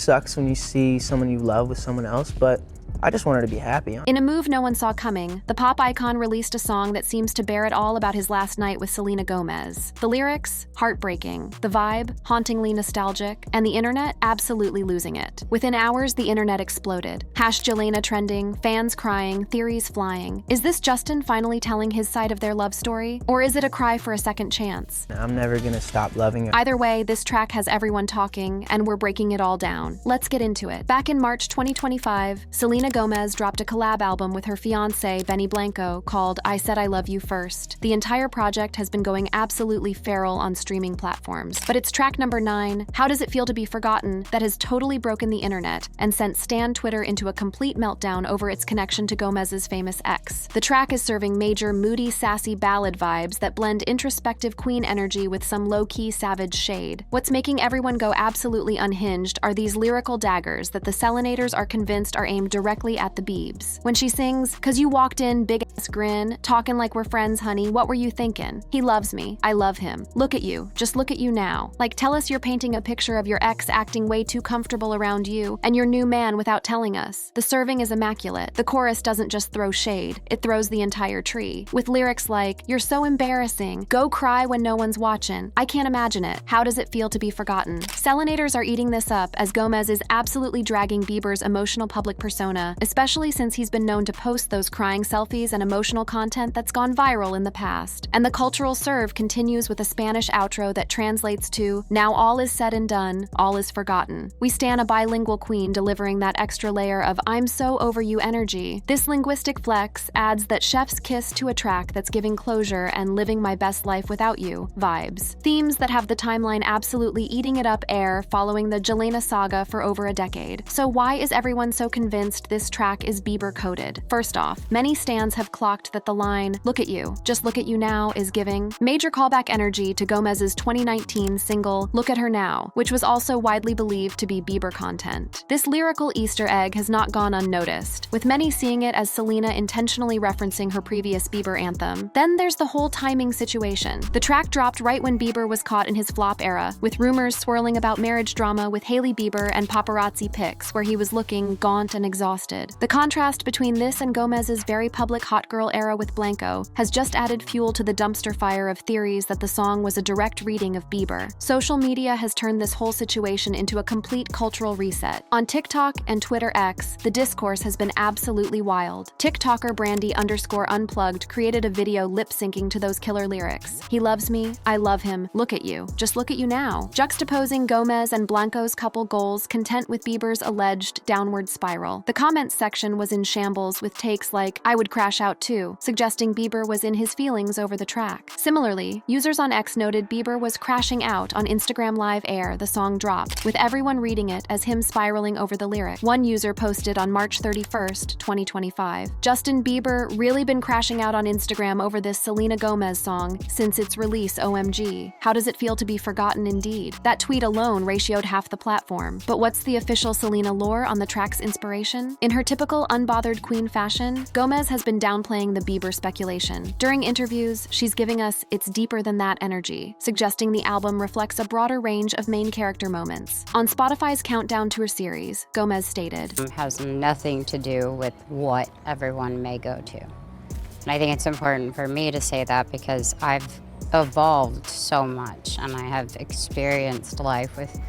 sucks when you see someone you love with someone else, but I just want her to be happy. In a move no one saw coming, the pop icon released a song that seems to bear it all about his last night with Selena Gomez. The lyrics? Heartbreaking. The vibe? Hauntingly nostalgic. And the internet? Absolutely losing it. Within hours, the internet exploded. #Jelena trending, fans crying, theories flying. Is this Justin finally telling his side of their love story? Or is it a cry for a second chance? I'm never gonna stop loving her. Either way, this track has everyone talking, and we're breaking it all down. Let's get into it. Back in March 2025, Selena Gomez dropped a collab album with her fiancé, Benny Blanco, called I Said I Love You First. The entire project has been going absolutely feral on streaming platforms. But it's track number 9, How Does It Feel to Be Forgotten, that has totally broken the internet and sent Stan Twitter into a complete meltdown over its connection to Gomez's famous ex. The track is serving major moody, sassy ballad vibes that blend introspective queen energy with some low-key savage shade. What's making everyone go absolutely unhinged are these lyrical daggers that the Selenators are convinced are aimed directly at the Biebs. When she sings, "'Cause you walked in, big-ass grin, talking like we're friends, honey, what were you thinking? He loves me, I love him. Look at you, just look at you now. Like, tell us you're painting a picture of your ex acting way too comfortable around you and your new man without telling us." The serving is immaculate. The chorus doesn't just throw shade, it throws the entire tree. With lyrics like, "You're so embarrassing, go cry when no one's watching, I can't imagine it, how does it feel to be forgotten?" Selenators are eating this up as Gomez is absolutely dragging Bieber's emotional public persona, especially since he's been known to post those crying selfies and emotional content that's gone viral in the past. And the cultural serve continues with a Spanish outro that translates to, "Now all is said and done, all is forgotten." We stan a bilingual queen delivering that extra layer of "I'm so over you" energy. This linguistic flex adds that chef's kiss to a track that's giving closure and living my best life without you vibes. Themes that have the timeline absolutely eating it up air following the Jelena saga for over a decade. So why is everyone so convinced this track is Bieber coded? First off, many stans have clocked that the line, "Look at you, just look at you now," is giving major callback energy to Gomez's 2019 single, "Look at Her Now," which was also widely believed to be Bieber content. This lyrical Easter egg has not gone unnoticed, with many seeing it as Selena intentionally referencing her previous Bieber anthem. Then there's the whole timing situation. The track dropped right when Bieber was caught in his flop era, with rumors swirling about marriage drama with Hailey Bieber and paparazzi pics where he was looking gaunt and exhausted. The contrast between this and Gomez's very public hot girl era with Blanco has just added fuel to the dumpster fire of theories that the song was a direct reading of Bieber. Social media has turned this whole situation into a complete cultural reset. On TikTok and Twitter X, the discourse has been absolutely wild. TikToker Brandy_unplugged created a video lip-syncing to those killer lyrics. "He loves me, I love him, look at you, just look at you now," juxtaposing Gomez and Blanco's couple goals content with Bieber's alleged downward spiral. The comments section was in shambles with takes like, "I would crash out too," suggesting Bieber was in his feelings over the track. Similarly, users on X noted Bieber was crashing out on Instagram Live Air the song dropped, with everyone reading it as him spiraling over the lyric. One user posted on March 31st, 2025, "Justin Bieber really been crashing out on Instagram over this Selena Gomez song since its release, OMG. How does it feel to be forgotten indeed?" That tweet alone ratioed half the platform. But what's the official Selena lore on the track's inspiration? In her typical unbothered queen fashion, Gomez has been downplaying the Bieber speculation. During interviews, she's giving us "it's deeper than that" energy, suggesting the album reflects a broader range of main character moments. On Spotify's countdown to her series, Gomez stated, "It has nothing to do with what everyone may go to." And I think it's important for me to say that because I've evolved so much and I have experienced life with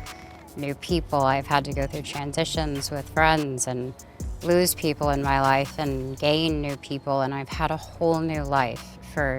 new people. I've had to go through transitions with friends and lose people in my life and gain new people, and I've had a whole new life for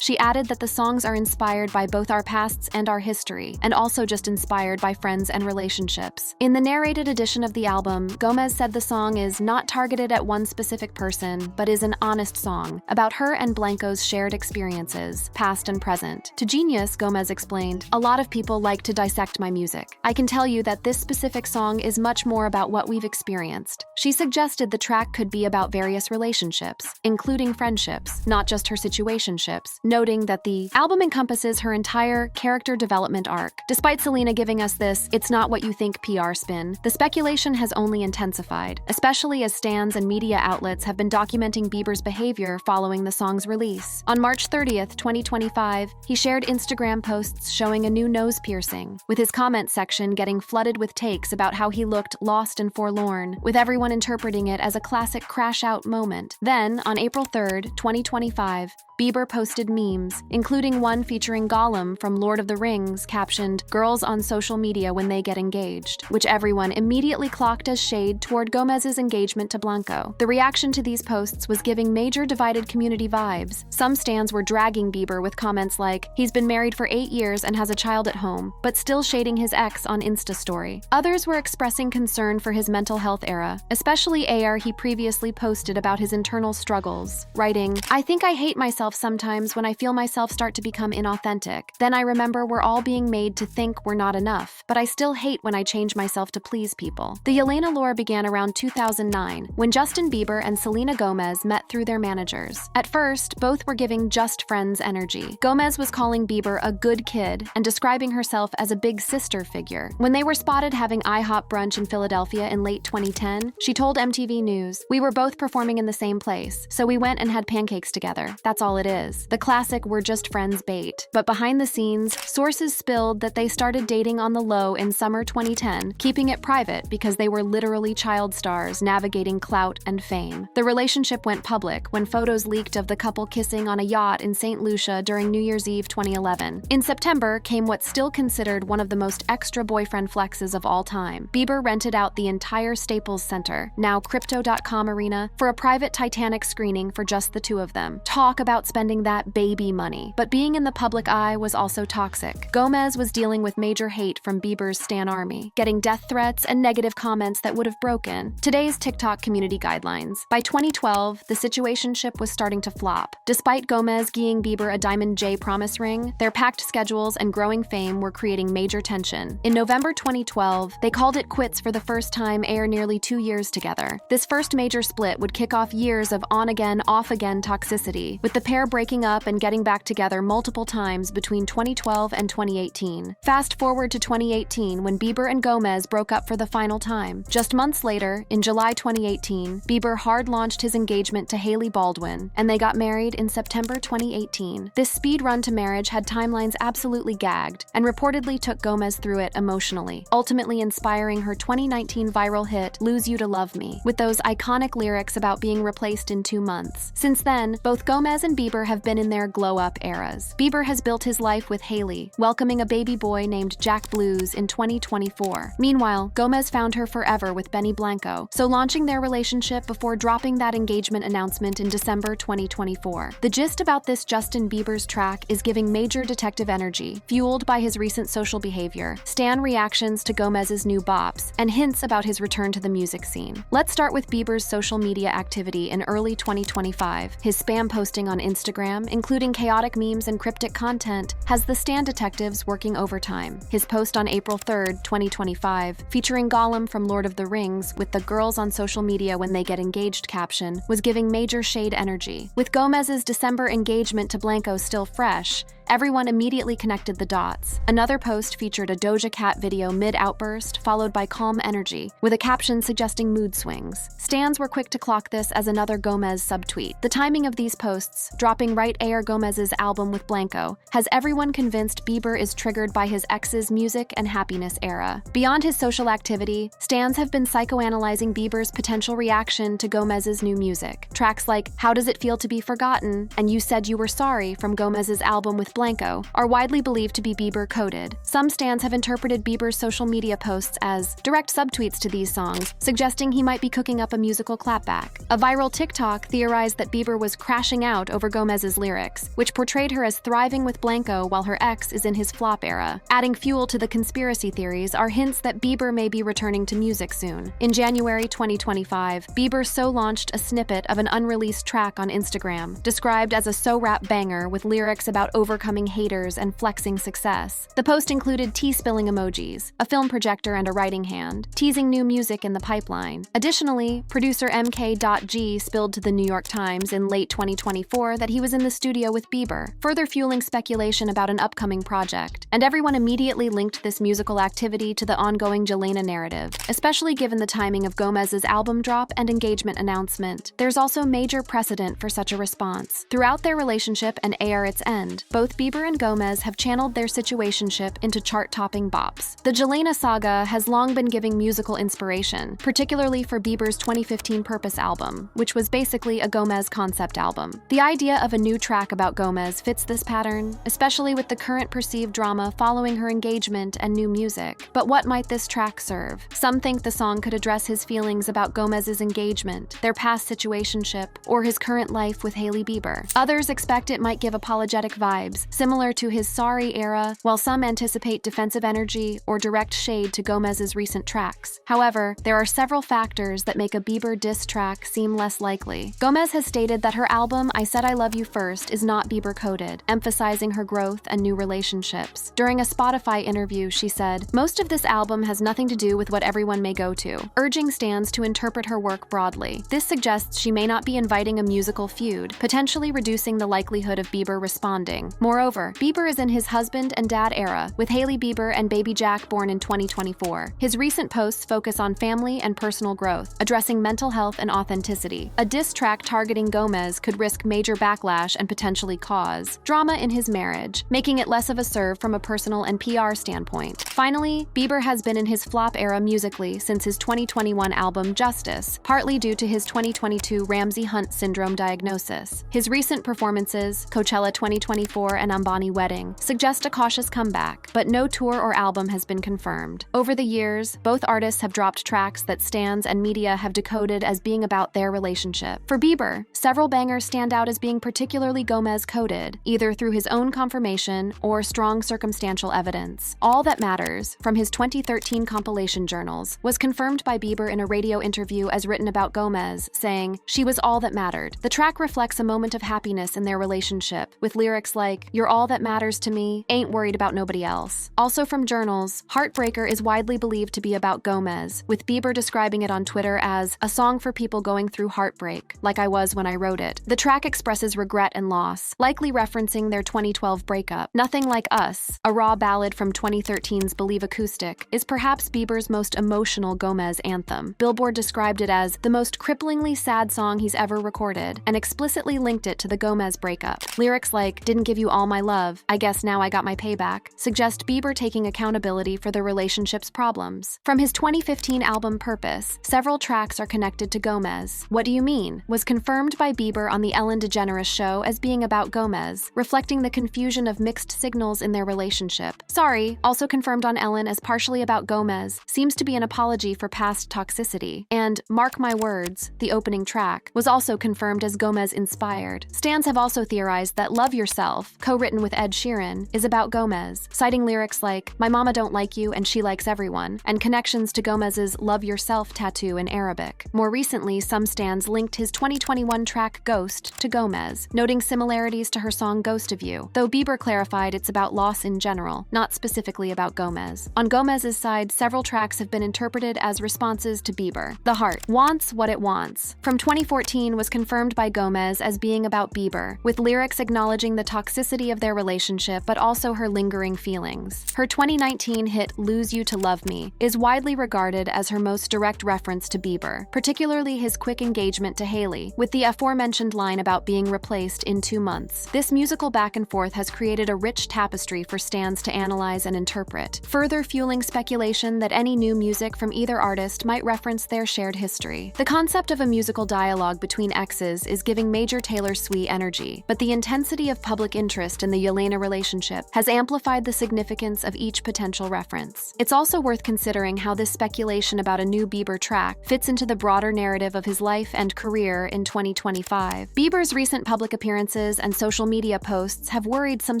She added that the songs are inspired by both our pasts and our history, and also just inspired by friends and relationships. In the narrated edition of the album, Gomez said the song is not targeted at one specific person, but is an honest song about her and Blanco's shared experiences, past and present. To Genius, Gomez explained, "A lot of people like to dissect my music. I can tell you that this specific song is much more about what we've experienced." She suggested the track could be about various relationships, including friendships, not just her situationships, noting that the album encompasses her entire character development arc. Despite Selena giving us this "it's not what you think" PR spin, the speculation has only intensified, especially as stans and media outlets have been documenting Bieber's behavior following the song's release. On March 30th, 2025, he shared Instagram posts showing a new nose piercing, with his comment section getting flooded with takes about how he looked lost and forlorn, with everyone interpreting it as a classic crash-out moment. Then, on April 3rd, 2025, Bieber posted memes, including one featuring Gollum from Lord of the Rings captioned, "Girls on social media when they get engaged," which everyone immediately clocked as shade toward Gomez's engagement to Blanco. The reaction to these posts was giving major divided community vibes. Some stans were dragging Bieber with comments like, "He's been married for 8 years and has a child at home," but still shading his ex on Insta story. Others were expressing concern for his mental health era, especially he previously posted about his internal struggles, writing, "I think I hate myself sometimes when I feel myself start to become inauthentic. Then I remember we're all being made to think we're not enough, but I still hate when I change myself to please people." The Selena lore began around 2009, when Justin Bieber and Selena Gomez met through their managers. At first, both were giving just friends energy. Gomez was calling Bieber a good kid and describing herself as a big sister figure. When they were spotted having IHOP brunch in Philadelphia in late 2010, she told MTV News, "We were both performing in the same place, so we went and had pancakes together. That's all it is." The classic "we're just friends" bait. But behind the scenes, sources spilled that they started dating on the low in summer 2010, keeping it private because they were literally child stars navigating clout and fame. The relationship went public when photos leaked of the couple kissing on a yacht in St. Lucia during New Year's Eve 2011. In September came what's still considered one of the most extra boyfriend flexes of all time. Bieber rented out the entire Staples Center, now Crypto.com Arena, for a private Titanic screening for just the two of them. Talk about spending that baby money. But being in the public eye was also toxic. Gomez was dealing with major hate from Bieber's stan army, getting death threats and negative comments that would have broken today's TikTok community guidelines. By 2012, the situationship was starting to flop. Despite Gomez giving Bieber a Diamond J promise ring, their packed schedules and growing fame were creating major tension. In November 2012, they called it quits for the first time nearly 2 years together. This first major split would kick off years of on-again, off-again toxicity, with the pair breaking up and getting back together multiple times between 2012 and 2018. Fast forward to 2018, when Bieber and Gomez broke up for the final time. Just months later, in July 2018, Bieber hard-launched his engagement to Hailey Baldwin, and they got married in September 2018. This speed run to marriage had timelines absolutely gagged, and reportedly took Gomez through it emotionally, ultimately inspiring her 2019 viral hit, "Lose You to Love Me," with those iconic lyrics about being replaced in 2 months. Since then, both Gomez and Bieber have been in their glow-up eras. Bieber has built his life with Hailey, welcoming a baby boy named Jack Blues in 2024. Meanwhile, Gomez found her forever with Benny Blanco, so launching their relationship before dropping that engagement announcement in December 2024. The gist about this Justin Bieber's track is giving major detective energy, fueled by his recent social behavior, stan reactions to Gomez's new bops, and hints about his return to the music scene. Let's start with Bieber's social media activity in early 2025. His spam posting on Instagram, including chaotic memes and cryptic content, has the stan detectives working overtime. His post on April 3rd, 2025, featuring Gollum from Lord of the Rings with the "girls on social media when they get engaged" caption, was giving major shade energy. With Gomez's December engagement to Blanco still fresh, everyone immediately connected the dots. Another post featured a Doja Cat video mid-outburst, followed by calm energy, with a caption suggesting mood swings. Stans were quick to clock this as another Gomez subtweet. The timing of these posts, dropping right ere Gomez's album with Blanco, has everyone convinced Bieber is triggered by his ex's music and happiness era. Beyond his social activity, stans have been psychoanalyzing Bieber's potential reaction to Gomez's new music. Tracks like "How Does It Feel to Be Forgotten" and "You Said You Were Sorry" from Gomez's album with Blanco are widely believed to be Bieber-coded. Some stans have interpreted Bieber's social media posts as direct subtweets to these songs, suggesting he might be cooking up a musical clapback. A viral TikTok theorized that Bieber was crashing out over Gomez's lyrics, which portrayed her as thriving with Blanco while her ex is in his flop era. Adding fuel to the conspiracy theories are hints that Bieber may be returning to music soon. In January 2025, Bieber launched a snippet of an unreleased track on Instagram, described as a so-rap banger with lyrics about overcoming overcoming haters and flexing success. The post included tea-spilling emojis, a film projector and a writing hand, teasing new music in the pipeline. Additionally, producer MK.G spilled to the New York Times in late 2024 that he was in the studio with Bieber, further fueling speculation about an upcoming project. And everyone immediately linked this musical activity to the ongoing Selena narrative, especially given the timing of Gomez's album drop and engagement announcement. There's also major precedent for such a response. Throughout their relationship and ere its end, both Bieber and Gomez have channeled their situationship into chart-topping bops. The Selena saga has long been giving musical inspiration, particularly for Bieber's 2015 Purpose album, which was basically a Gomez concept album. The idea of a new track about Gomez fits this pattern, especially with the current perceived drama following her engagement and new music. But what might this track serve? Some think the song could address his feelings about Gomez's engagement, their past situationship, or his current life with Hailey Bieber. Others expect it might give apologetic vibes, similar to his Sorry era, while some anticipate defensive energy or direct shade to Gomez's recent tracks. However, there are several factors that make a Bieber diss track seem less likely. Gomez has stated that her album I Said I Love You First is not Bieber-coded, emphasizing her growth and new relationships. During a Spotify interview, she said, "Most of this album has nothing to do with what everyone may go to," urging stans to interpret her work broadly. This suggests she may not be inviting a musical feud, potentially reducing the likelihood of Bieber responding. Moreover, Bieber is in his husband and dad era, with Hailey Bieber and baby Jack born in 2024. His recent posts focus on family and personal growth, addressing mental health and authenticity. A diss track targeting Gomez could risk major backlash and potentially cause drama in his marriage, making it less of a serve from a personal and PR standpoint. Finally, Bieber has been in his flop era musically since his 2021 album Justice, partly due to his 2022 Ramsay Hunt syndrome diagnosis. His recent performances, Coachella 2024 and Ambani Wedding, suggest a cautious comeback, but no tour or album has been confirmed. Over the years, both artists have dropped tracks that stans and media have decoded as being about their relationship. For Bieber, several bangers stand out as being particularly Gomez-coded, either through his own confirmation or strong circumstantial evidence. All That Matters, from his 2013 compilation journals, was confirmed by Bieber in a radio interview as written about Gomez, saying, "She was all that mattered." The track reflects a moment of happiness in their relationship, with lyrics like, "You're all that matters to me, ain't worried about nobody else." Also from journals, Heartbreaker is widely believed to be about Gomez, with Bieber describing it on Twitter as a song for people going through heartbreak, like I was when I wrote it. The track expresses regret and loss, likely referencing their 2012 breakup. Nothing Like Us, a raw ballad from 2013's Believe Acoustic, is perhaps Bieber's most emotional Gomez anthem. Billboard described it as the most cripplingly sad song he's ever recorded, and explicitly linked it to the Gomez breakup. Lyrics like, "Didn't give you all my love, I guess now I got my payback," suggest Bieber taking accountability for the relationship's problems. From his 2015 album Purpose, several tracks are connected to Gomez. What Do You Mean was confirmed by Bieber on The Ellen DeGeneres Show as being about Gomez, reflecting the confusion of mixed signals in their relationship. Sorry, also confirmed on Ellen as partially about Gomez, seems to be an apology for past toxicity. And Mark My Words, the opening track, was also confirmed as Gomez-inspired. Stans have also theorized that Love Yourself, co-written with Ed Sheeran, is about Gomez, citing lyrics like, "My mama don't like you and she likes everyone," and connections to Gomez's Love Yourself tattoo in Arabic. More recently, some stans linked his 2021 track Ghost to Gomez, noting similarities to her song Ghost of You, though Bieber clarified it's about loss in general, not specifically about Gomez. On Gomez's side, several tracks have been interpreted as responses to Bieber. The Heart Wants What It Wants, from 2014, was confirmed by Gomez as being about Bieber, with lyrics acknowledging the toxicity of their relationship but also her lingering feelings. Her 2019 hit Lose You to Love Me is widely regarded as her most direct reference to Bieber, particularly his quick engagement to Hailey, with the aforementioned line about being replaced in 2 months. This musical back and forth has created a rich tapestry for stans to analyze and interpret, further fueling speculation that any new music from either artist might reference their shared history. The concept of a musical dialogue between exes is giving major Taylor Swift energy, but the intensity of public interest in the Selena relationship has amplified the significance of each potential reference. It's also worth considering how this speculation about a new Bieber track fits into the broader narrative of his life and career in 2025. Bieber's recent public appearances and social media posts have worried some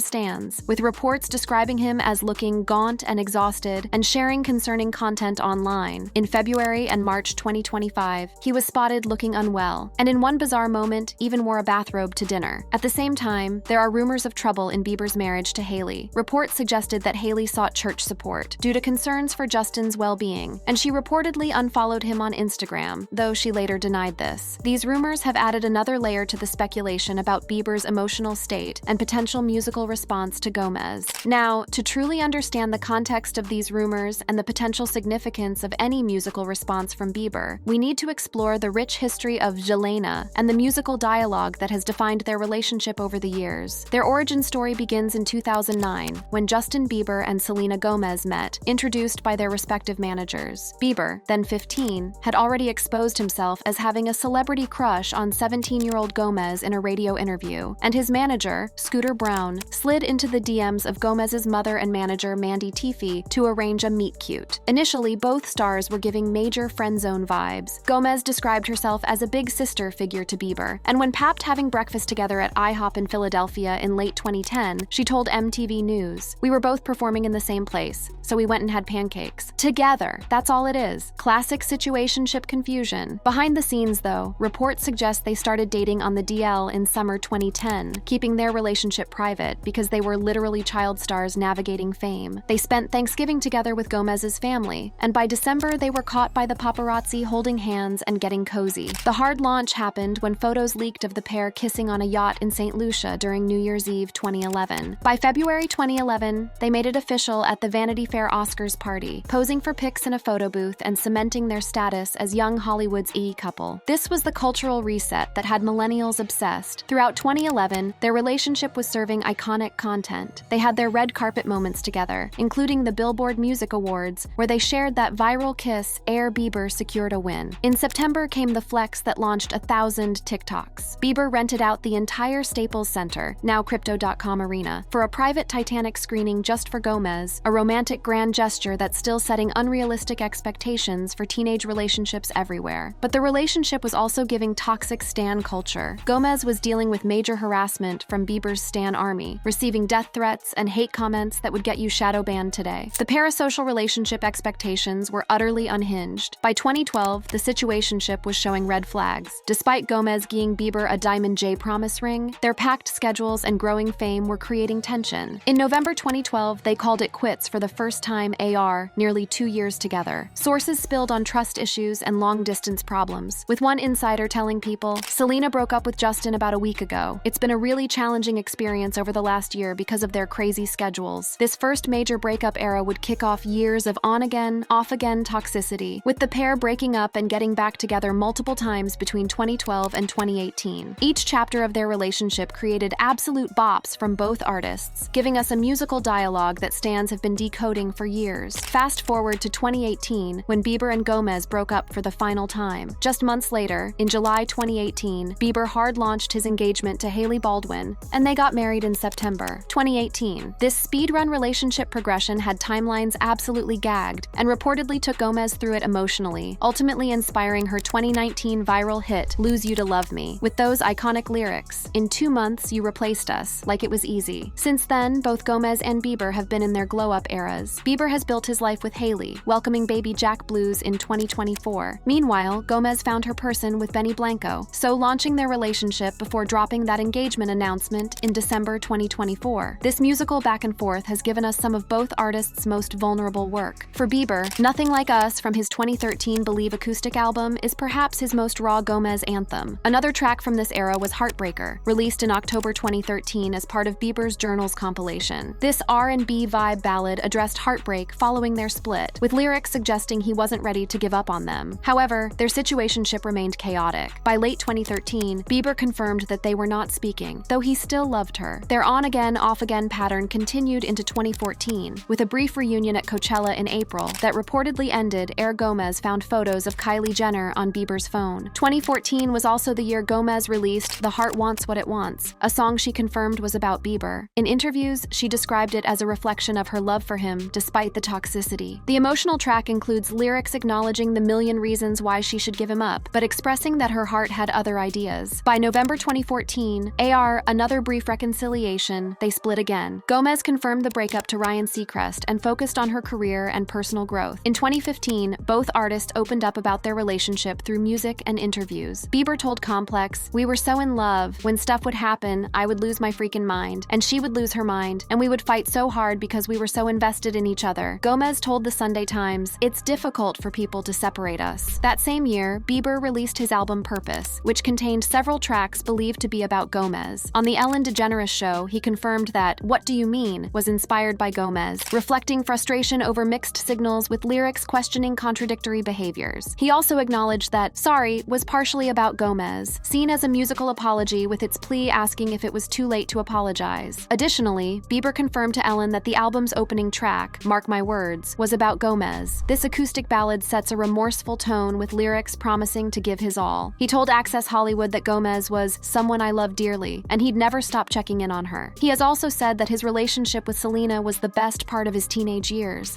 stans, with reports describing him as looking gaunt and exhausted and sharing concerning content online. In February and March 2025, he was spotted looking unwell, and in one bizarre moment, even wore a bathrobe to dinner. At the same time, there are rumors of trouble in Bieber's marriage to Hailey. Reports suggested that Hailey sought church support due to concerns for Justin's well-being, and she reportedly unfollowed him on Instagram, though she later denied this. These rumors have added another layer to the speculation about Bieber's emotional state and potential musical response to Gomez. Now, to truly understand the context of these rumors and the potential significance of any musical response from Bieber, we need to explore the rich history of Selena and the musical dialogue that has defined their relationship over the years. Their origin story begins in 2009, when Justin Bieber and Selena Gomez met, introduced by their respective managers. Bieber, then 15, had already exposed himself as having a celebrity crush on 17-year-old Gomez in a radio interview, and his manager, Scooter Brown, slid into the DMs of Gomez's mother and manager Mandy Teefey to arrange a meet-cute. Initially, both stars were giving major friend-zone vibes. Gomez described herself as a big sister figure to Bieber, and when papped having breakfast together at IHOP in Philadelphia in late 2010, she told MTV News, "We were both performing in the same place, so we went and had pancakes. Together, that's all it is. Classic situationship confusion." Behind the scenes, though, reports suggest they started dating on the DL in summer 2010, keeping their relationship private because they were literally child stars navigating fame. They spent Thanksgiving together with Gomez's family, and by December they were caught by the paparazzi holding hands and getting cozy. The hard launch happened when photos leaked of the pair kissing on a yacht in St. Lucia during New Year's Eve 2011. By February 2011, they made it official at the Vanity Fair Oscars party, posing for pics in a photo booth and cementing their status as young Hollywood's E couple. This was the cultural reset that had millennials obsessed. Throughout 2011, their relationship was serving iconic content. They had their red carpet moments together, including the Billboard Music Awards, where they shared that viral kiss Air Bieber secured a win. In September came the flex that launched 1,000 TikToks. Bieber rented out the entire Staples Center, now Crypto.com Arena, for a private Titanic screening just for Gomez, a romantic grand gesture that's still setting unrealistic expectations for teenage relationships everywhere. But the relationship was also giving toxic stan culture. Gomez was dealing with major harassment from Bieber's stan army, receiving death threats and hate comments that would get you shadow banned today. The parasocial relationship expectations were utterly unhinged. By 2012, the situationship was showing red flags. Despite Gomez giving Bieber a Diamond J promise ring, their packed schedules and growing fame were creating tension. In November 2012, they called it quits for the first time AR, nearly 2 years together. Sources spilled on trust issues and long-distance problems, with one insider telling people, "Selena broke up with Justin about a week ago. It's been a really challenging experience over the last year because of their crazy schedules." This first major breakup era would kick off years of on-again, off-again toxicity, with the pair breaking up and getting back together multiple times between 2012 and 2018. Each chapter of their relationship created absolute bops from both artists, giving us a musical dialogue that stans have been decoding for years. Fast forward to 2018, when Bieber and Gomez broke up for the final time. Just months later, in July 2018, Bieber hard-launched his engagement to Hailey Baldwin, and they got married in September 2018. This speed-run relationship progression had timelines absolutely gagged, and reportedly took Gomez through it emotionally, ultimately inspiring her 2019 viral hit, "Lose You to Love Me," with those iconic lyrics, "In 2 months, you replaced us, like it was easy." Since then, both Gomez and Bieber have been in their glow-up eras. Bieber has built his life with Hailey, welcoming baby Jack Blues in 2024. Meanwhile, Gomez found her person with Benny Blanco, so launching their relationship before dropping that engagement announcement in December 2024. This musical back and forth has given us some of both artists' most vulnerable work. For Bieber, Nothing Like Us from his 2013 Believe acoustic album is perhaps his most raw Gomez anthem. Another track from this era was Heartbreaker, released in October 2013 as part of Bieber's Journals compilation. This R&B vibe ballad addressed heartbreak following their split, with lyrics suggesting he wasn't ready to give up on them. However, their situationship remained chaotic. By late 2013, Bieber confirmed that they were not speaking, though he still loved her. Their on-again, off-again pattern continued into 2014, with a brief reunion at Coachella in April that reportedly ended ere Gomez found photos of Kylie Jenner on Bieber's phone. 2014 was also the year Gomez released The Heart Wants What It Wants, a song she confirmed was about Bieber. In interviews, she described it as a reflection of her love for him despite the toxicity. The emotional track includes lyrics acknowledging the million reasons why she should give him up, but expressing that her heart had other ideas. By November 2014, AR, Another Brief Reconciliation, they split again. Gomez confirmed the breakup to Ryan Seacrest and focused on her career and personal growth. In 2015, both artists opened up about their relationship through music and interviews. Bieber told Complex, "We were so in love. When stuff would happen, I would lose my freaking mind, and she would lose her mind, and we would fight so hard because we were so invested in each other. Gomez told the Sunday Times, "It's difficult for people to separate us." That same year, Bieber released his album Purpose, which contained several tracks believed to be about Gomez. On the Ellen DeGeneres show, he confirmed that "What Do You Mean" was inspired by Gomez, reflecting frustration over mixed signals with lyrics questioning contradictory behaviors. He also acknowledged that Sorry was partially about Gomez, seen as a musical apology with its plea asking if it was too late to apologize. Additionally, Bieber confirmed to Ellen that the album's opening track, Mark My Words, was about Gomez. This acoustic ballad sets a remorseful tone with lyrics promising to give his all. He told Access Hollywood that Gomez was someone I love dearly, and he'd never stop checking in on her. He has also said that his relationship with Selena was the best part of his teenage years.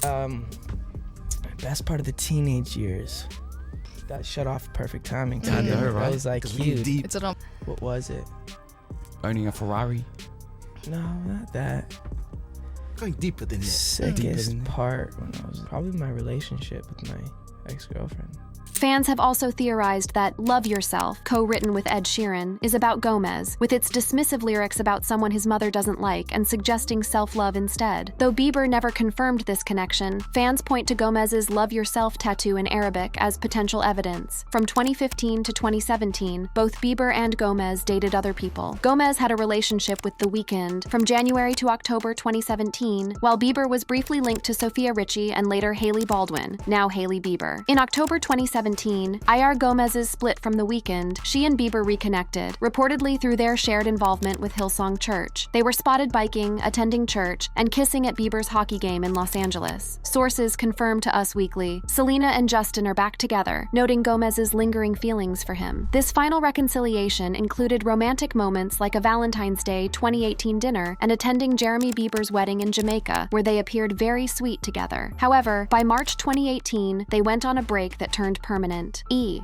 Best part of the teenage years. Got shut off perfect timing. I know, right? That was like huge. Deep. It's a What was it? Owning a Ferrari. No, not that. Going deeper than that. Sickest part when I was probably my relationship with my ex-girlfriend. Fans have also theorized that Love Yourself, co-written with Ed Sheeran, is about Gomez, with its dismissive lyrics about someone his mother doesn't like and suggesting self-love instead. Though Bieber never confirmed this connection, fans point to Gomez's Love Yourself tattoo in Arabic as potential evidence. From 2015 to 2017, both Bieber and Gomez dated other people. Gomez had a relationship with The Weeknd from January to October 2017, while Bieber was briefly linked to Sophia Richie and later Hailey Baldwin, now Hailey Bieber. In October 2017, IR Gomez's split from The Weeknd, she and Bieber reconnected, reportedly through their shared involvement with Hillsong Church. They were spotted biking, attending church, and kissing at Bieber's hockey game in Los Angeles. Sources confirmed to Us Weekly, Selena and Justin are back together, noting Gomez's lingering feelings for him. This final reconciliation included romantic moments like a Valentine's Day 2018 dinner and attending Jeremy Bieber's wedding in Jamaica, where they appeared very sweet together. However, by March 2018, they went on a break that turned permanent.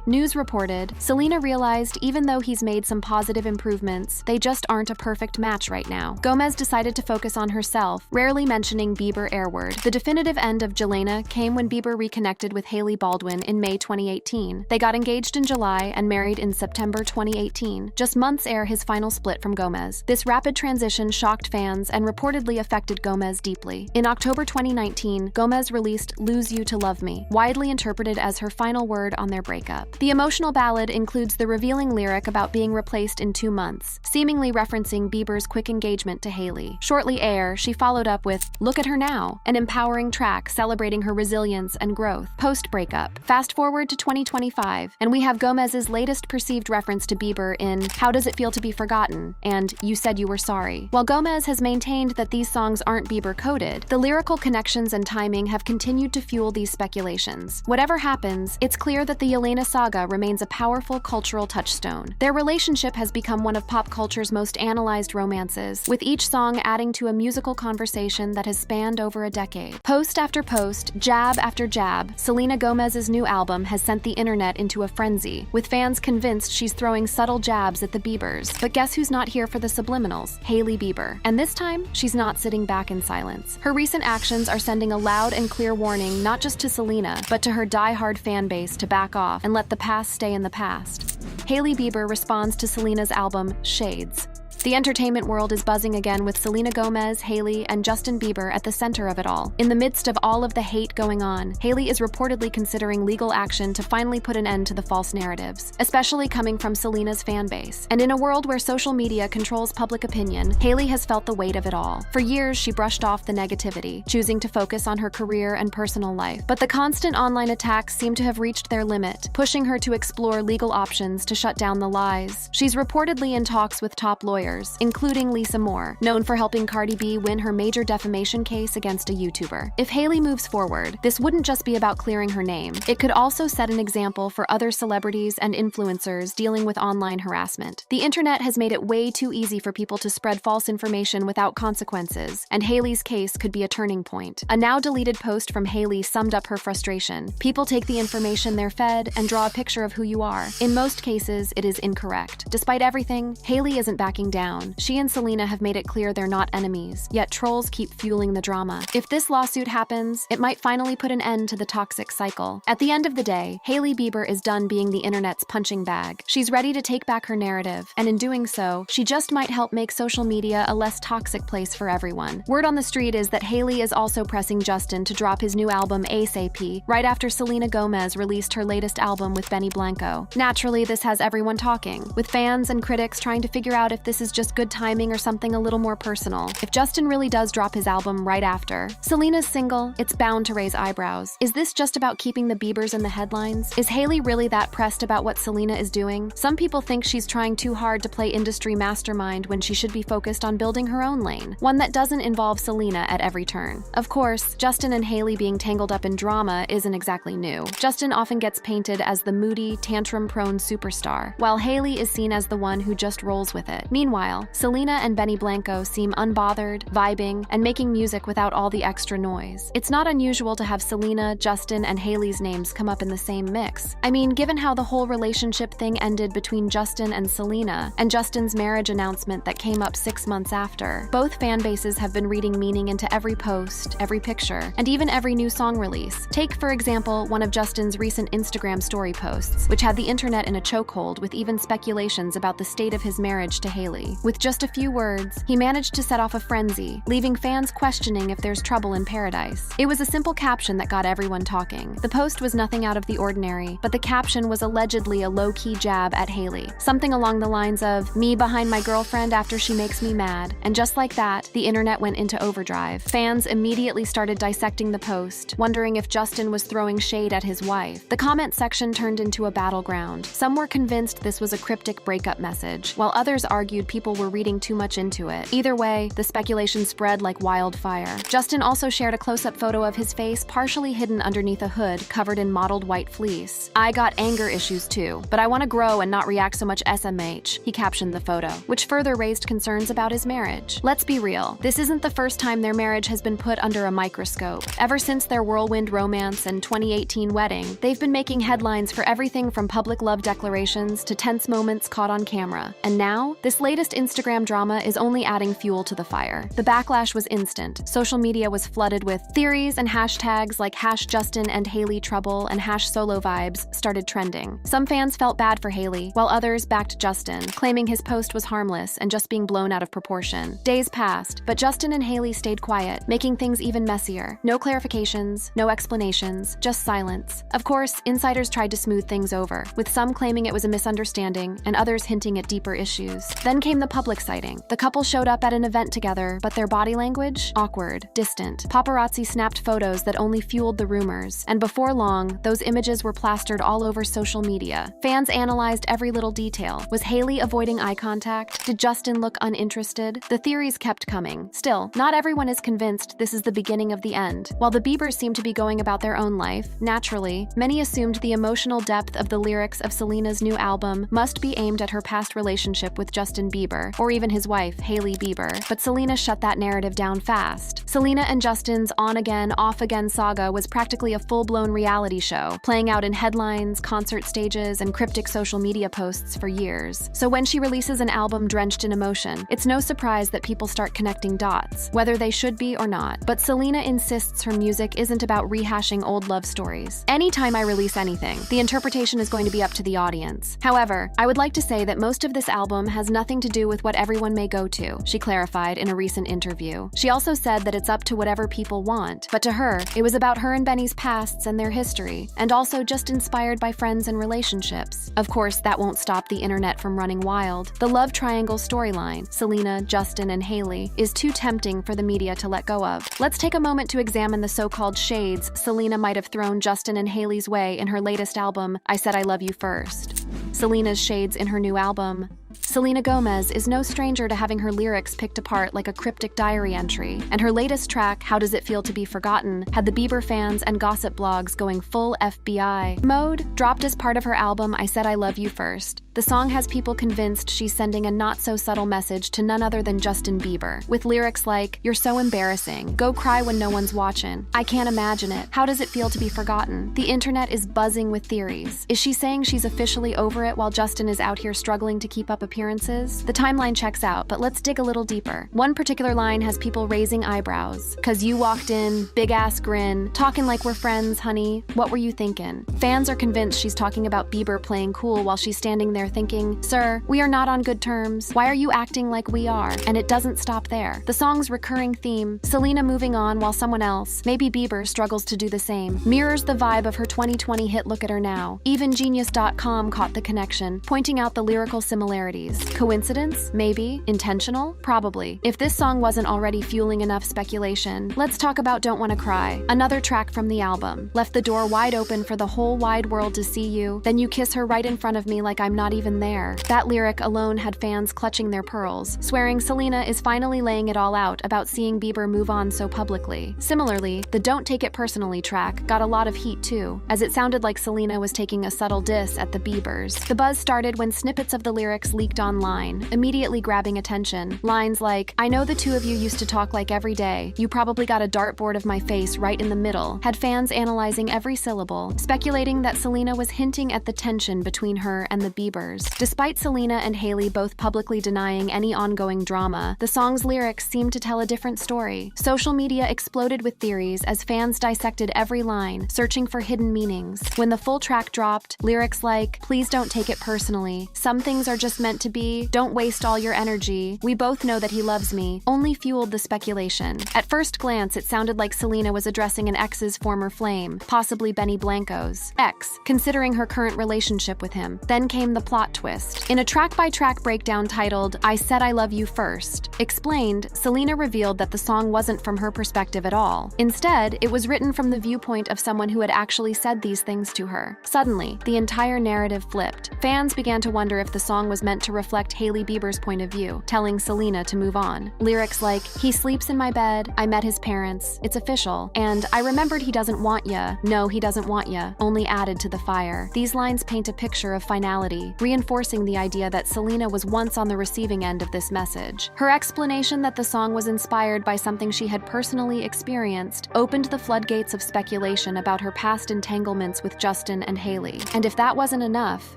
News reported, Selena realized even though he's made some positive improvements, they just aren't a perfect match right now. Gomez decided to focus on herself, rarely mentioning Bieber airward. The definitive end of Jelena came when Bieber reconnected with Hailey Baldwin in May 2018. They got engaged in July and married in September 2018, just months ere his final split from Gomez. This rapid transition shocked fans and reportedly affected Gomez deeply. In October 2019, Gomez released Lose You to Love Me, widely interpreted as her final word on their breakup. The emotional ballad includes the revealing lyric about being replaced in 2 months, seemingly referencing Bieber's quick engagement to Hailey. Shortly ere, she followed up with Look at Her Now, an empowering track celebrating her resilience and growth post-breakup. Fast forward to 2025, and we have Gomez's latest perceived reference to Bieber in How Does It Feel to Be Forgotten and You Said You Were Sorry. While Gomez has maintained that these songs aren't Bieber-coded, the lyrical connections and timing have continued to fuel these speculations. Whatever happens, it's clear that the Selena saga remains a powerful cultural touchstone. Their relationship has become one of pop culture's most analyzed romances, with each song adding to a musical conversation that has spanned over a decade. Post after post, jab after jab, Selena Gomez's new album has sent the internet into a frenzy, with fans convinced she's throwing subtle jabs at the Biebers. But guess who's not here for the subliminals? Hailey Bieber. And this time, she's not sitting back in silence. Her recent actions are sending a loud and clear warning not just to Selena, but to her die-hard fan base to back off and let the past stay in the past. Hailey Bieber responds to Selena's album, Shades. The entertainment world is buzzing again with Selena Gomez, Hailey, and Justin Bieber at the center of it all. In the midst of all of the hate going on, Hailey is reportedly considering legal action to finally put an end to the false narratives, especially coming from Selena's fan base. And in a world where social media controls public opinion, Hailey has felt the weight of it all. For years, she brushed off the negativity, choosing to focus on her career and personal life. But the constant online attacks seem to have reached their limit, pushing her to explore legal options to shut down the lies. She's reportedly in talks with top lawyers, including Lisa Moore, known for helping Cardi B win her major defamation case against a YouTuber. If Hailey moves forward, this wouldn't just be about clearing her name. It could also set an example for other celebrities and influencers dealing with online harassment. The internet has made it way too easy for people to spread false information without consequences, and Hailey's case could be a turning point. A now-deleted post from Hailey summed up her frustration. People take the information they're fed and draw a picture of who you are. In most cases, it is incorrect. Despite everything, Hailey isn't backing cracking down. She and Selena have made it clear they're not enemies, yet trolls keep fueling the drama. If this lawsuit happens, it might finally put an end to the toxic cycle. At the end of the day, Hailey Bieber is done being the internet's punching bag. She's ready to take back her narrative, and in doing so, she just might help make social media a less toxic place for everyone. Word on the street is that Hailey is also pressing Justin to drop his new album ASAP, right after Selena Gomez released her latest album with Benny Blanco. Naturally, this has everyone talking, with fans and critics trying to figure out if this is just good timing or something a little more personal. If Justin really does drop his album right after Selena's single, it's bound to raise eyebrows. Is this just about keeping the Biebers in the headlines? Is Hailey really that pressed about what Selena is doing? Some people think she's trying too hard to play industry mastermind when she should be focused on building her own lane, one that doesn't involve Selena at every turn. Of course, Justin and Hailey being tangled up in drama isn't exactly new. Justin often gets painted as the moody, tantrum-prone superstar, while Hailey is seen as the one who just rolls with it. Meanwhile, Selena and Benny Blanco seem unbothered, vibing, and making music without all the extra noise. It's not unusual to have Selena, Justin, and Hailey's names come up in the same mix. I mean, given how the whole relationship thing ended between Justin and Selena, and Justin's marriage announcement that came up 6 months after, both fan bases have been reading meaning into every post, every picture, and even every new song release. Take, for example, one of Justin's recent Instagram story posts, which had the internet in a chokehold with even speculations about the state of his marriage to Hailey. With just a few words, he managed to set off a frenzy, leaving fans questioning if there's trouble in paradise. It was a simple caption that got everyone talking. The post was nothing out of the ordinary, but the caption was allegedly a low-key jab at Hailey. Something along the lines of, "Me behind my girlfriend after she makes me mad." And just like that, the internet went into overdrive. Fans immediately started dissecting the post, wondering if Justin was throwing shade at his wife. The comment section turned into a battleground. Some were convinced this was a cryptic breakup message, while others argued people were reading too much into it. Either way, the speculation spread like wildfire. Justin also shared a close-up photo of his face partially hidden underneath a hood covered in mottled white fleece. "I got anger issues too, but I want to grow and not react so much SMH," he captioned the photo, which further raised concerns about his marriage. Let's be real, this isn't the first time their marriage has been put under a microscope. Ever since their whirlwind romance and 2018 wedding, they've been making headlines for everything from public love declarations to tense moments caught on camera. And now, this latest Instagram drama is only adding fuel to the fire. The backlash was instant. Social media was flooded with theories and hashtags like #JustinandHaileyTrouble and #SoloVibes started trending. Some fans felt bad for Hailey, while others backed Justin, claiming his post was harmless and just being blown out of proportion. Days passed, but Justin and Hailey stayed quiet, making things even messier. No clarifications, no explanations, just silence. Of course, insiders tried to smooth things over, with some claiming it was a misunderstanding and others hinting at deeper issues. Then came the public sighting. The couple showed up at an event together, but their body language? Awkward, distant. Paparazzi snapped photos that only fueled the rumors, and before long, those images were plastered all over social media. Fans analyzed every little detail. Was Hailey avoiding eye contact? Did Justin look uninterested? The theories kept coming. Still, not everyone is convinced this is the beginning of the end. While the Biebers seem to be going about their own life, naturally, many assumed the emotional depth of the lyrics of Selena's new album must be aimed at her past relationship with Justin Bieber, or even his wife, Hailey Bieber. But Selena shut that narrative down fast. Selena and Justin's on-again, off-again saga was practically a full-blown reality show, playing out in headlines, concert stages, and cryptic social media posts for years. So when she releases an album drenched in emotion, it's no surprise that people start connecting dots, whether they should be or not. But Selena insists her music isn't about rehashing old love stories. Anytime I release anything, the interpretation is going to be up to the audience. However, I would like to say that most of this album has nothing to do with what everyone may go to, she clarified in a recent interview. She also said that it's up to whatever people want, but to her, it was about her and Benny's pasts and their history, and also just inspired by friends and relationships. Of course, that won't stop the internet from running wild. The love triangle storyline, Selena, Justin, and Hailey, is too tempting for the media to let go of. Let's take a moment to examine the so-called shades Selena might have thrown Justin and Hailey's way in her latest album, I Said I Love You First. Selena's shades in her new album. Selena Gomez is no stranger to having her lyrics picked apart like a cryptic diary entry, and her latest track, How Does It Feel to Be Forgotten, had the Bieber fans and gossip blogs going full FBI mode. Dropped as part of her album I Said I Love You First, the song has people convinced she's sending a not-so-subtle message to none other than Justin Bieber, with lyrics like, "You're so embarrassing, go cry when no one's watching, I can't imagine it, how does it feel to be forgotten?" The internet is buzzing with theories. Is she saying she's officially over it while Justin is out here struggling to keep up pop-up appearances? The timeline checks out, but let's dig a little deeper. One particular line has people raising eyebrows. "'Cause you walked in, big-ass grin, talking like we're friends, honey. What were you thinking?" Fans are convinced she's talking about Bieber playing cool while she's standing there thinking, "Sir, we are not on good terms. Why are you acting like we are?" And it doesn't stop there. The song's recurring theme, Selena moving on while someone else, maybe Bieber, struggles to do the same, mirrors the vibe of her 2020 hit Look at Her Now. Even Genius.com caught the connection, pointing out the lyrical similarities. Coincidence? Maybe. Intentional? Probably. If this song wasn't already fueling enough speculation, let's talk about Don't Wanna Cry, another track from the album. Left the door wide open for the whole wide world to see you, then you kiss her right in front of me like I'm not even there. That lyric alone had fans clutching their pearls, swearing Selena is finally laying it all out about seeing Bieber move on so publicly. Similarly, the Don't Take It Personally track got a lot of heat too, as it sounded like Selena was taking a subtle diss at the Biebers. The buzz started when snippets of the lyrics leaked online, immediately grabbing attention. Lines like, "I know the two of you used to talk like every day. You probably got a dartboard of my face right in the middle," had fans analyzing every syllable, speculating that Selena was hinting at the tension between her and the Biebers. Despite Selena and Hailey both publicly denying any ongoing drama, the song's lyrics seemed to tell a different story. Social media exploded with theories as fans dissected every line, searching for hidden meanings. When the full track dropped, lyrics like, "Please don't take it personally," "Some things are just meant to be," "Don't waste all your energy," "We both know that he loves me," only fueled the speculation. At first glance, it sounded like Selena was addressing an ex's former flame, possibly Benny Blanco's ex, considering her current relationship with him. Then came the plot twist. In a track-by-track breakdown titled, "I Said I Love You First," explained, Selena revealed that the song wasn't from her perspective at all. Instead, it was written from the viewpoint of someone who had actually said these things to her. Suddenly, the entire narrative flipped. Fans began to wonder if the song was meant to reflect Hailey Bieber's point of view, telling Selena to move on. Lyrics like, "He sleeps in my bed, I met his parents, it's official," and "I remembered he doesn't want ya, no he doesn't want ya," only added to the fire. These lines paint a picture of finality, reinforcing the idea that Selena was once on the receiving end of this message. Her explanation that the song was inspired by something she had personally experienced opened the floodgates of speculation about her past entanglements with Justin and Hailey. And if that wasn't enough,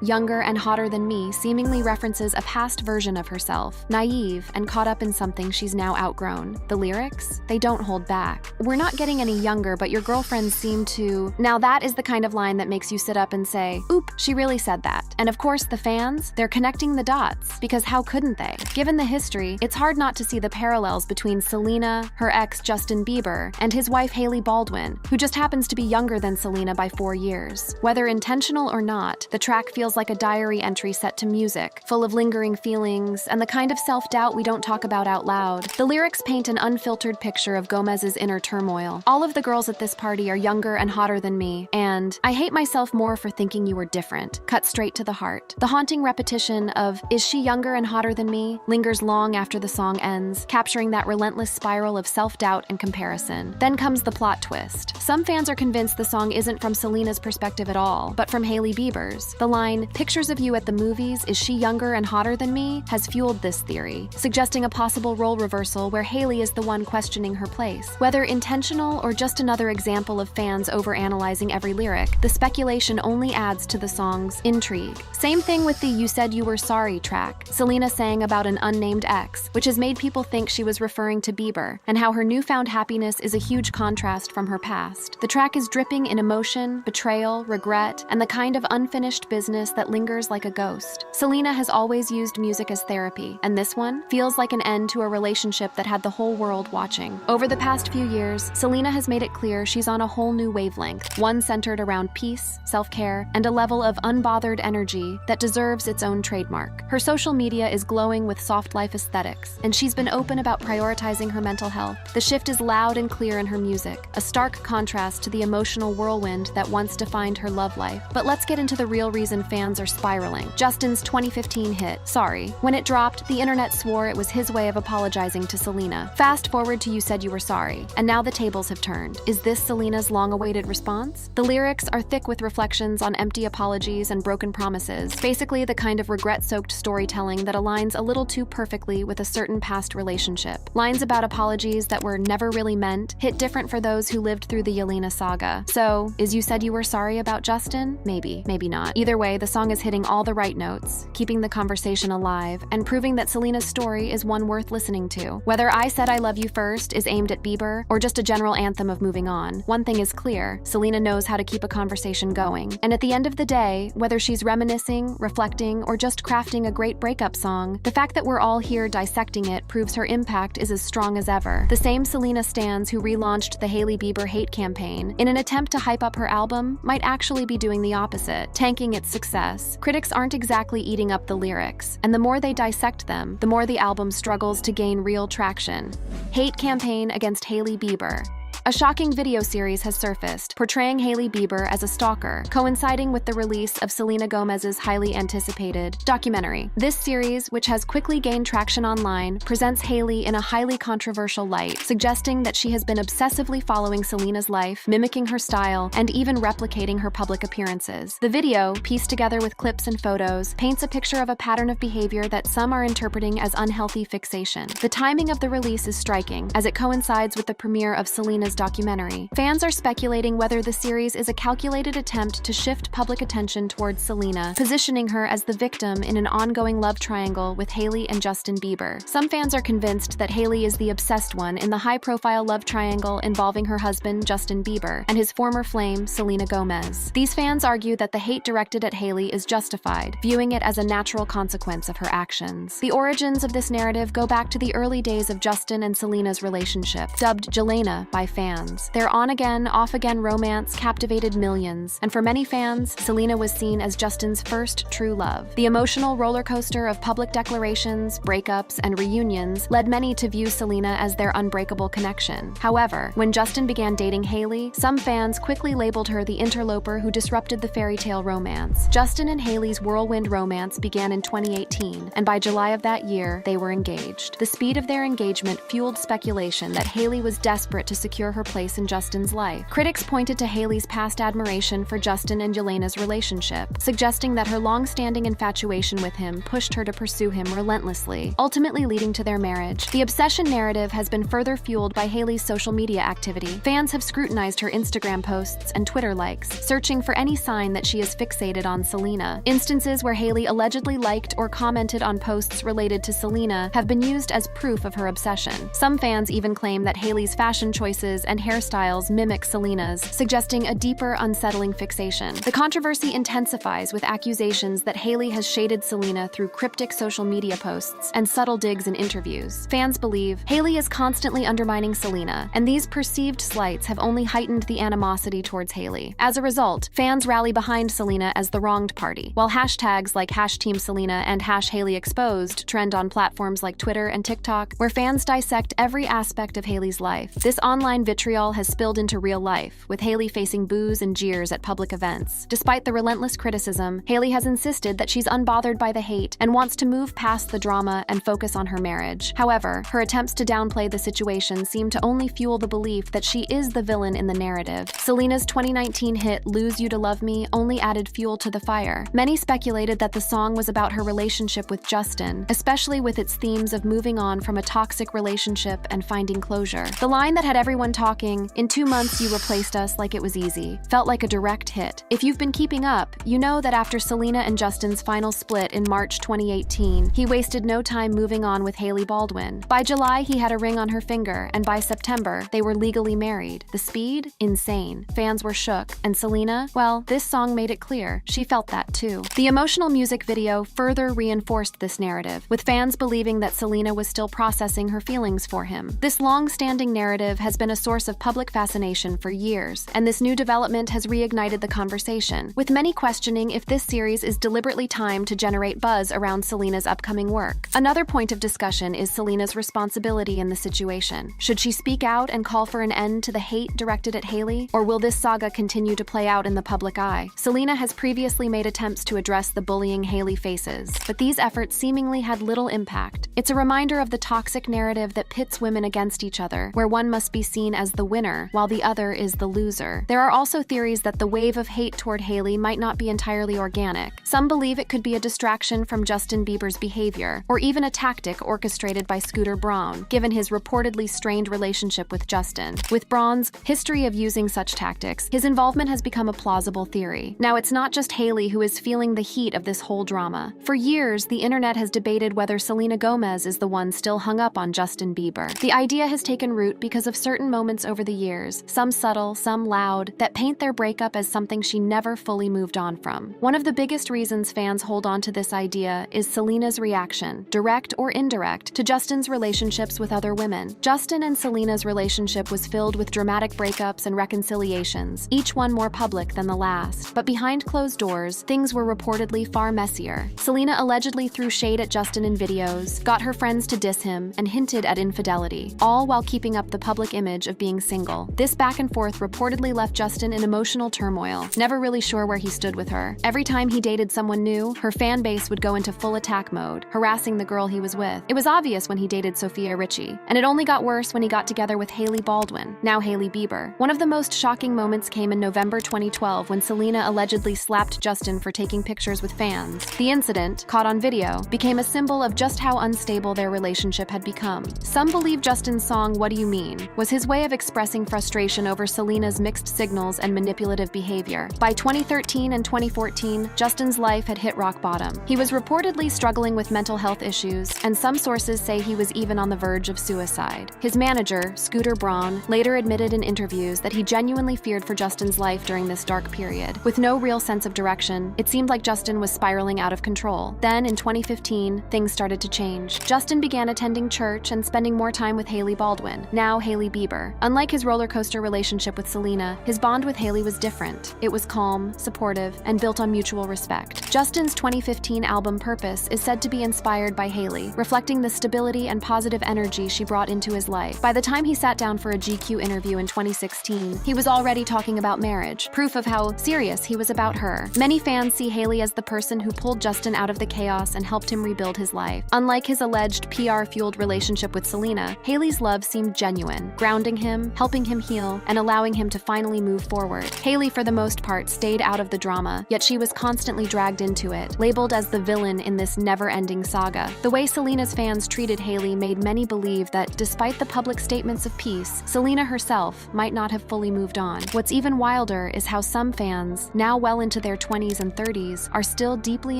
Younger and Hotter Than Me seemingly references a past version of herself, naive and caught up in something she's now outgrown. The lyrics? They don't hold back. "We're not getting any younger, but your girlfriends seem to..." Now that is the kind of line that makes you sit up and say, "Oop, she really said that." And of course the fans, they're connecting the dots, because how couldn't they? Given the history, it's hard not to see the parallels between Selena, her ex Justin Bieber, and his wife Hailey Baldwin, who just happens to be younger than Selena by 4 years. Whether intentional or not, the track feels like a diary entry set to music, full of lingering feelings and the kind of self-doubt we don't talk about out loud. The lyrics paint an unfiltered picture of Gomez's inner turmoil. All of the girls at this party are younger and hotter than me, and "I hate myself more for thinking you were different," cut straight to the heart. The haunting repetition of "Is she younger and hotter than me?" lingers long after the song ends, capturing that relentless spiral of self-doubt and comparison. Then comes the plot twist. Some fans are convinced the song isn't from Selena's perspective at all, but from Hailey Bieber's. The line, "Pictures of you at the movies, is she younger and hotter than me?" has fueled this theory, suggesting a possible role reversal where Hailey is the one questioning her place. Whether intentional or just another example of fans overanalyzing every lyric, the speculation only adds to the song's intrigue. Same thing with the "You Said You Were Sorry" track. Selena sang about an unnamed ex, which has made people think she was referring to Bieber, and how her newfound happiness is a huge contrast from her past. The track is dripping in emotion, betrayal, regret, and the kind of unfinished business that lingers like a ghost. Selena has always used music as therapy, and this one feels like an end to a relationship that had the whole world watching. Over the past few years, Selena has made it clear she's on a whole new wavelength, one centered around peace, self-care, and a level of unbothered energy that deserves its own trademark. Her social media is glowing with soft life aesthetics, and she's been open about prioritizing her mental health. The shift is loud and clear in her music, a stark contrast to the emotional whirlwind that once defined her love life. But let's get into the real reason fans are spiraling. Justin's 2015 hit, Sorry. When it dropped, the internet swore it was his way of apologizing to Selena. Fast forward to You Said You Were Sorry, and now the tables have turned. Is this Selena's long-awaited response? The lyrics are thick with reflections on empty apologies and broken promises, basically the kind of regret-soaked storytelling that aligns a little too perfectly with a certain past relationship. Lines about apologies that were never really meant hit different for those who lived through the Yelena saga. So, is You Said You Were Sorry about Justin? Maybe, maybe not. Either way, the song is hitting all the right notes, keeping the the conversation alive and proving that Selena's story is one worth listening to. Whether I Said I Love You First is aimed at Bieber or just a general anthem of moving on, one thing is clear: Selena knows how to keep a conversation going. And at the end of the day, whether she's reminiscing, reflecting, or just crafting a great breakup song, the fact that we're all here dissecting it proves her impact is as strong as ever. The same Selena stans who relaunched the Hailey Bieber hate campaign in an attempt to hype up her album might actually be doing the opposite, tanking its success. Critics aren't exactly eating up the lyrics, and the more they dissect them, the more the album struggles to gain real traction. Hate campaign against Hailey Bieber. A shocking video series has surfaced, portraying Hailey Bieber as a stalker, coinciding with the release of Selena Gomez's highly anticipated documentary. This series, which has quickly gained traction online, presents Hailey in a highly controversial light, suggesting that she has been obsessively following Selena's life, mimicking her style, and even replicating her public appearances. The video, pieced together with clips and photos, paints a picture of a pattern of behavior that some are interpreting as unhealthy fixation. The timing of the release is striking, as it coincides with the premiere of Selena's documentary. Fans are speculating whether the series is a calculated attempt to shift public attention towards Selena, positioning her as the victim in an ongoing love triangle with Hailey and Justin Bieber. Some fans are convinced that Hailey is the obsessed one in the high-profile love triangle involving her husband, Justin Bieber, and his former flame, Selena Gomez. These fans argue that the hate directed at Hailey is justified, viewing it as a natural consequence of her actions. The origins of this narrative go back to the early days of Justin and Selena's relationship, dubbed Jelena by fans. Their on-again, off-again romance captivated millions, and for many fans, Selena was seen as Justin's first true love. The emotional roller coaster of public declarations, breakups, and reunions led many to view Selena as their unbreakable connection. However, when Justin began dating Hailey, some fans quickly labeled her the interloper who disrupted the fairy tale romance. Justin and Hailey's whirlwind romance began in 2018, and by July of that year, they were engaged. The speed of their engagement fueled speculation that Hailey was desperate to secure her place in Justin's life. Critics pointed to Hailey's past admiration for Justin and Yelena's relationship, suggesting that her long-standing infatuation with him pushed her to pursue him relentlessly, ultimately leading to their marriage. The obsession narrative has been further fueled by Hailey's social media activity. Fans have scrutinized her Instagram posts and Twitter likes, searching for any sign that she is fixated on Selena. Instances where Hailey allegedly liked or commented on posts related to Selena have been used as proof of her obsession. Some fans even claim that Hailey's fashion choices and hairstyles mimic Selena's, suggesting a deeper, unsettling fixation. The controversy intensifies with accusations that Hailey has shaded Selena through cryptic social media posts and subtle digs in interviews. Fans believe Hailey is constantly undermining Selena, and these perceived slights have only heightened the animosity towards Hailey. As a result, fans rally behind Selena as the wronged party, while hashtags like #TeamSelena and #HaileyExposed trend on platforms like Twitter and TikTok, where fans dissect every aspect of Hailey's life. This online vitriol has spilled into real life, with Hailey facing boos and jeers at public events. Despite the relentless criticism, Hailey has insisted that she's unbothered by the hate and wants to move past the drama and focus on her marriage. However, her attempts to downplay the situation seem to only fuel the belief that she is the villain in the narrative. Selena's 2019 hit Lose You to Love Me only added fuel to the fire. Many speculated that the song was about her relationship with Justin, especially with its themes of moving on from a toxic relationship and finding closure. The line that had everyone talking, "In 2 months you replaced us like it was easy," felt like a direct hit. If you've been keeping up, you know that after Selena and Justin's final split in March 2018, he wasted no time moving on with Hailey Baldwin. By July, he had a ring on her finger, and by September, they were legally married. The speed? Insane. Fans were shook, and Selena? Well, this song made it clear. She felt that too. The emotional music video further reinforced this narrative, with fans believing that Selena was still processing her feelings for him. This long-standing narrative has been a source of public fascination for years, and this new development has reignited the conversation, with many questioning if this series is deliberately timed to generate buzz around Selena's upcoming work. Another point of discussion is Selena's responsibility in the situation. Should she speak out and call for an end to the hate directed at Hailey, or will this saga continue to play out in the public eye? Selena has previously made attempts to address the bullying Hailey faces, but these efforts seemingly had little impact. It's a reminder of the toxic narrative that pits women against each other, where one must be seen as the winner, while the other is the loser. There are also theories that the wave of hate toward Hailey might not be entirely organic. Some believe it could be a distraction from Justin Bieber's behavior, or even a tactic orchestrated by Scooter Braun, given his reportedly strained relationship with Justin. With Braun's history of using such tactics, his involvement has become a plausible theory. Now, it's not just Hailey who is feeling the heat of this whole drama. For years, the internet has debated whether Selena Gomez is the one still hung up on Justin Bieber. The idea has taken root because of certain moments over the years, some subtle, some loud, that paint their breakup as something she never fully moved on from. One of the biggest reasons fans hold on to this idea is Selena's reaction, direct or indirect, to Justin's relationships with other women. Justin and Selena's relationship was filled with dramatic breakups and reconciliations, each one more public than the last. But behind closed doors, things were reportedly far messier. Selena allegedly threw shade at Justin in videos, got her friends to diss him, and hinted at infidelity, all while keeping up the public image of being single. This back and forth reportedly left Justin in emotional turmoil, never really sure where he stood with her. Every time he dated someone new, her fan base would go into full attack mode, harassing the girl he was with. It was obvious when he dated Sophia Richie, and it only got worse when he got together with Hailey Baldwin, now Hailey Bieber. One of the most shocking moments came in November 2012 when Selena allegedly slapped Justin for taking pictures with fans. The incident, caught on video, became a symbol of just how unstable their relationship had become. Some believe Justin's song "What Do You Mean" was his way of expressing frustration over Selena's mixed signals and manipulative behavior. By 2013 and 2014, Justin's life had hit rock bottom. He was reportedly struggling with mental health issues, and some sources say he was even on the verge of suicide. His manager, Scooter Braun, later admitted in interviews that he genuinely feared for Justin's life during this dark period. With no real sense of direction, it seemed like Justin was spiraling out of control. Then, in 2015, things started to change. Justin began attending church and spending more time with Hailey Baldwin, now Hailey Bieber. Unlike his roller coaster relationship with Selena, his bond with Hailey was different. It was calm, supportive, and built on mutual respect. Justin's 2015 album Purpose is said to be inspired by Hailey, reflecting the stability and positive energy she brought into his life. By the time he sat down for a GQ interview in 2016, he was already talking about marriage, proof of how serious he was about her. Many fans see Hailey as the person who pulled Justin out of the chaos and helped him rebuild his life. Unlike his alleged PR-fueled relationship with Selena, Hailey's love seemed genuine, grounding him, helping him heal, and allowing him to finally move forward. Hailey, for the most part, stayed out of the drama, yet she was constantly dragged into it, labeled as the villain in this never-ending saga. The way Selena's fans treated Hailey made many believe that, despite the public statements of peace, Selena herself might not have fully moved on. What's even wilder is how some fans, now well into their 20s and 30s, are still deeply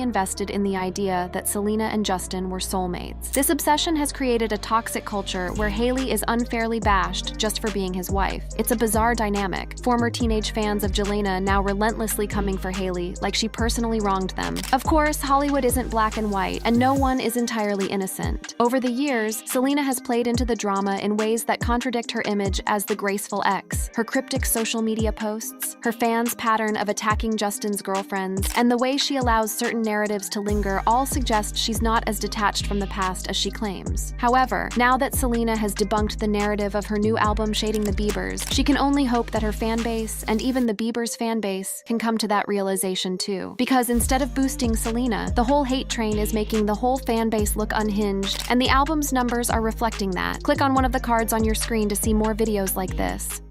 invested in the idea that Selena and Justin were soulmates. This obsession has created a toxic culture where Hailey is unfairly bashed just for being his wife. It's a bizarre dynamic. Former teenage fans of Selena now relentlessly coming for Hailey, like she personally wronged them. Of course, Hollywood isn't black and white, and no one is entirely innocent. Over the years, Selena has played into the drama in ways that contradict her image as the graceful ex. Her cryptic social media posts, her fans' pattern of attacking Justin's girlfriends, and the way she allows certain narratives to linger all suggest she's not as detached from the past as she claims. However, now that Selena has debunked the narrative of her new album shading the Biebers, she can only hope that her fan base, and even the Biebers' fan base, can come to that realization too. Because instead of boosting Selena, the whole hate train is making the whole fan base look unhinged, and the album's numbers are reflecting that. Click on one of the cards on your screen to see more videos like this.